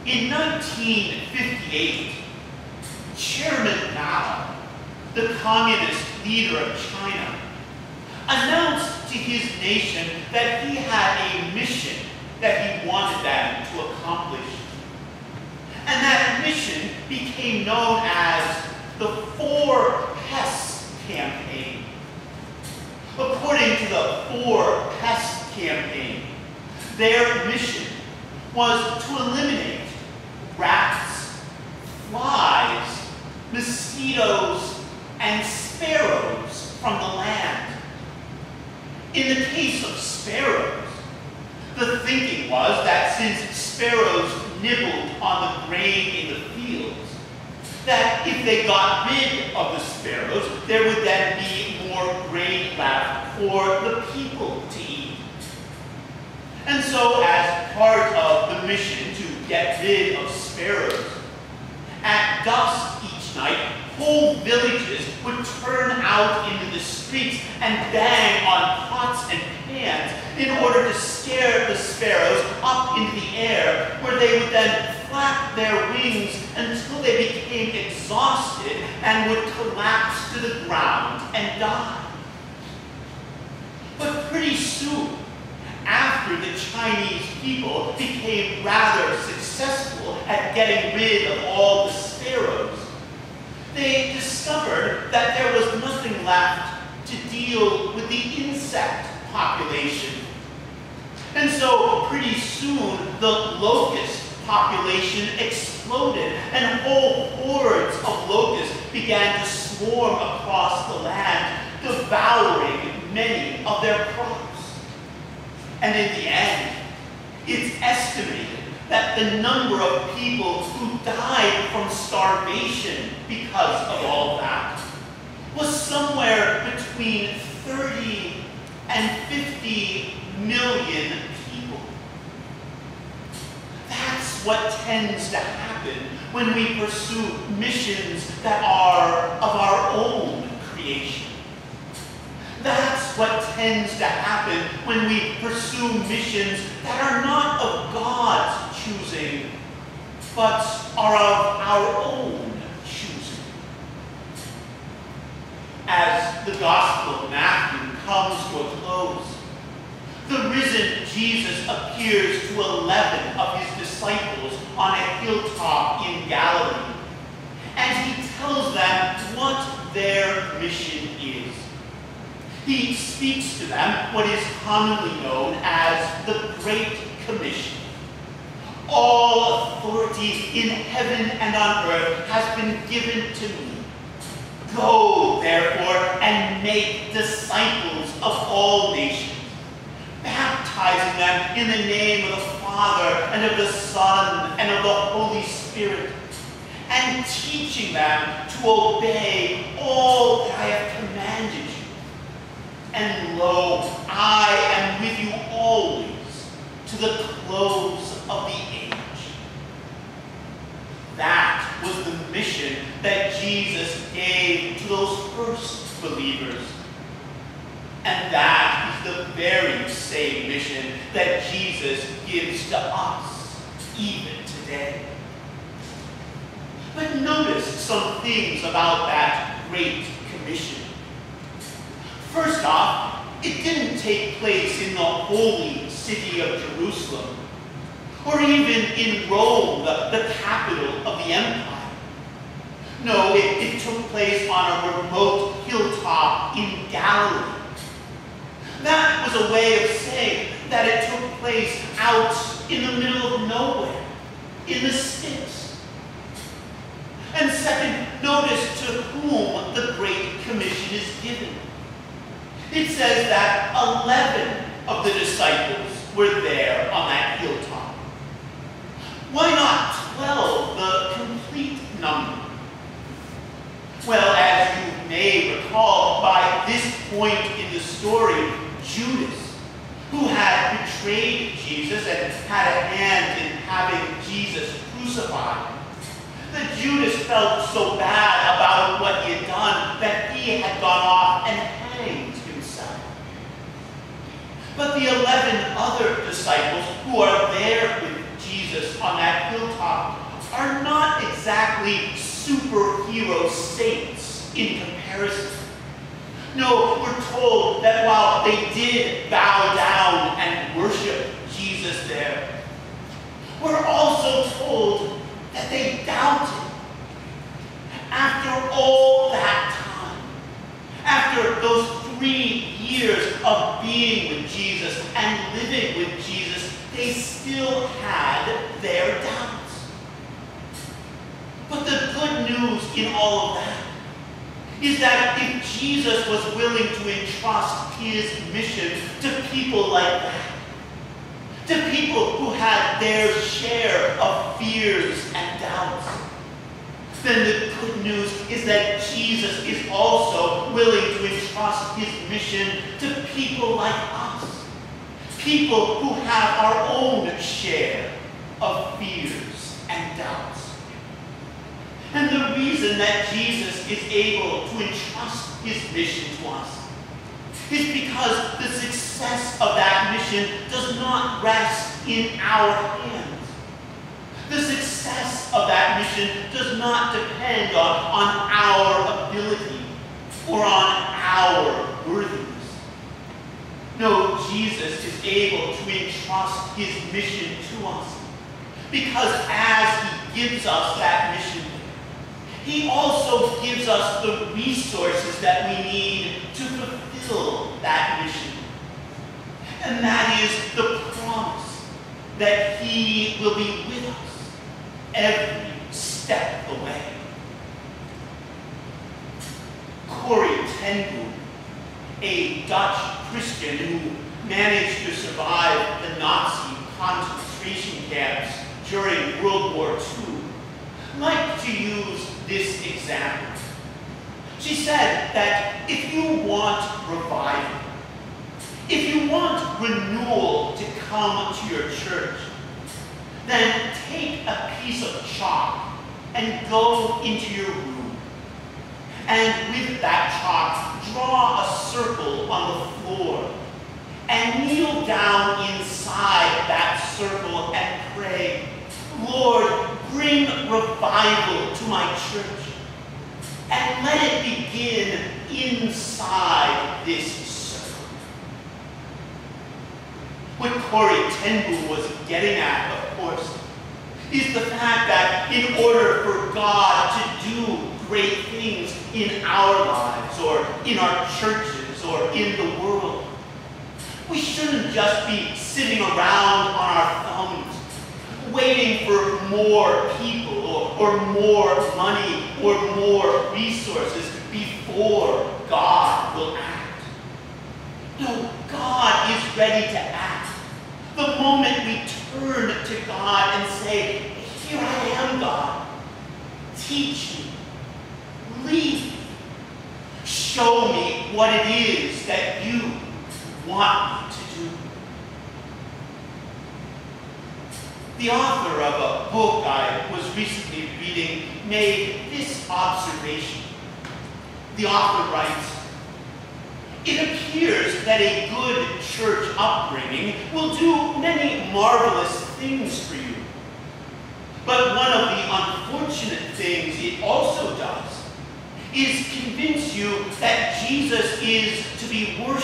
In 1958, Chairman Mao, the communist leader of China, announced to his nation that he had a mission that he wanted them to accomplish. And that mission became known as the 4 Pest Campaign. According to the 4 Pest Campaign, their mission was to eliminate rats, flies, mosquitoes, and sparrows from the land. In the case of sparrows, the thinking was that since sparrows nibbled on the grain in the fields, that if they got rid of the sparrows, there would then be more grain left for the people to eat. And so, as part of the mission to get rid of sparrows, at dusk each night, whole villages would turn out into the streets and bang on pots and pans in order to scare the sparrows up into the air, where they would then flap their wings until they became exhausted and would collapse to the ground and die. But pretty soon, after the Chinese people became rather successful at getting rid of all the sparrows, they discovered that there was nothing left to deal with the insect population. And so pretty soon the locust population exploded and whole hordes of locusts began to swarm across the land, devouring many of their crops. And in the end, it's estimated that the number of people who died from starvation because of all that was somewhere between 30 and 50 million people. That's what tends to happen when we pursue missions that are of our own creation. That's what tends to happen when we pursue missions that are not of God's choosing, but are of our own choosing. As the Gospel of Matthew comes to a close, the risen Jesus appears to 11 of his disciples on a hilltop in Galilee, and he tells them what their mission is. He speaks to them what is commonly known as the Great Commission. All authority in heaven and on earth has been given to me. Go, therefore, and make disciples of all nations, baptizing them in the name of the Father and of the Son and of the Holy Spirit, and teaching them to obey all that I have commanded you. And lo, I am with you always to the close of the age. That was the mission that Jesus gave to those first believers. And that is the very same mission that Jesus gives to us, even today. But notice some things about that Great Commission. First off, it didn't take place in the holy city of Jerusalem, or even in Rome, the capital of the empire. No, it took place on a remote hilltop in Galilee. That was a way of saying that it took place out in the middle of nowhere, in the sticks. And second, notice to whom the Great Commission is given. It says that 11 of the disciples were there on that hilltop. Why not 12, the complete number? Well, as you may recall, by this point in the story, Judas, who had betrayed Jesus and had a hand in having Jesus crucified, that Judas felt so bad about what he had done that he had gone off and hanged himself. But the 11 other disciples who are there with Jesus on that hilltop hero saints in comparison. No, we're told that while they did bow down and worship Jesus there, we're also told that they doubted. After all that time, after those 3 years of being with Jesus and living with Jesus, they still had their doubts. But the good news in all of that is that if Jesus was willing to entrust his mission to people like that, to people who had their share of fears and doubts, then the good news is that Jesus is also willing to entrust his mission to people like us. People who have our own share of fears and doubts. And the reason that Jesus is able to entrust his mission to us is because the success of that mission does not rest in our hands. The success of that mission does not depend on our ability or on our worthiness. No, Jesus is able to entrust his mission to us because as he gives us that mission, he also gives us the resources that we need to fulfill that mission. And that is the promise that he will be with us every step of the way. Corrie ten Boom, a Dutch Christian who managed to survive the Nazi concentration camps during World War II, liked to use this example. She said that if you want revival, if you want renewal to come to your church, then take a piece of chalk and go into your room. And with that chalk, draw a circle on the floor and kneel down inside that circle and pray, Lord, bring revival to my church. And let it begin inside this circle. What Corrie ten Boom was getting at, of course, is the fact that in order for God to do great things in our lives or in our churches or in the world, we shouldn't just be sitting around on our thumbs waiting for more people or more money or more resources before God will act. No, God is ready to act. The moment we turn to God and say, here I am, God. Teach me. Lead me. Show me what it is that you want me to do. The author of a book I was recently reading made this observation. The author writes, it appears that a good church upbringing will do many marvelous things for you. But one of the unfortunate things it also does is convince you that Jesus is to be worshipped